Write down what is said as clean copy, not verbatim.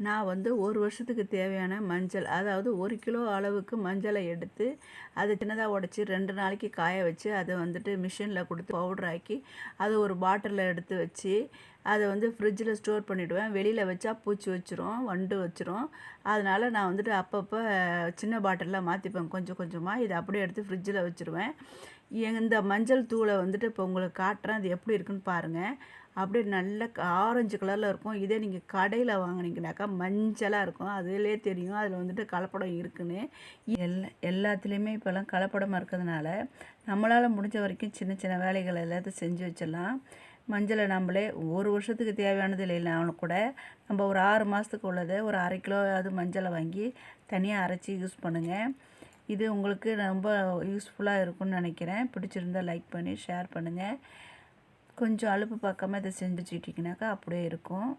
நான் வந்து ஒரு வருஷத்துக்கு தேவையான மஞ்சள், அதாவது 1 கிலோ அளவுக்கு மஞ்சளை எடுத்து அதை சின்னதாக உடச்சி 2 நாளைக்கு காய வச்சு அதை வந்துட்டு மிஷினில் கொடுத்து பவுடர் ஆக்கி அதை ஒரு பாட்டிலில் எடுத்து வச்சு அதை வந்து ஃப்ரிட்ஜில் ஸ்டோர் பண்ணிவிடுவேன். வெளியில் வச்சா பூச்சி வச்சிரும், வண்டு வச்சிரும். அதனால் நான் வந்துட்டு அப்பப்போ சின்ன பாட்டிலில் மாற்றிப்பேன் கொஞ்சம் கொஞ்சமாக. இதை அப்படியே எடுத்து ஃப்ரிட்ஜில் வச்சுருவேன். இந்த மஞ்சள் தூளை வந்துட்டு இப்போ உங்களுக்கு காட்டுறேன், அது எப்படி இருக்குன்னு பாருங்கள். அப்படியே நல்ல ஆரஞ்சு கலரில் இருக்கும். இதே நீங்கள் கடையில் வாங்கினீங்கனாக்கா மஞ்சளாக இருக்கும். அதிலே தெரியும் அதில் வந்துட்டு கலப்படம் இருக்குன்னு. எல்லாத்துலேயுமே இப்போல்லாம் கலப்படமாக இருக்கிறதுனால நம்மளால் முடிஞ்ச வரைக்கும் சின்ன சின்ன வேலைகள் எல்லாத்தையும் செஞ்சு வச்சிடலாம். மஞ்சளை நம்மளே ஒரு வருஷத்துக்கு தேவையானது இல்லைனாலும் கூட நம்ம ஒரு 6 மாதத்துக்கு உள்ளதை ஒரு 1/2 கிலோவாவது மஞ்சளை வாங்கி தனியாக அரைச்சி யூஸ் பண்ணுங்கள். இது உங்களுக்கு ரொம்ப யூஸ்ஃபுல்லாக இருக்கும்னு நினைக்கிறேன். பிடிச்சிருந்தால் லைக் பண்ணி ஷேர் பண்ணுங்கள். கொஞ்சம் அலுப்பு பார்க்காம இதை செஞ்சு வச்சுக்கிட்டிங்கனாக்கா அப்படியே இருக்கும்.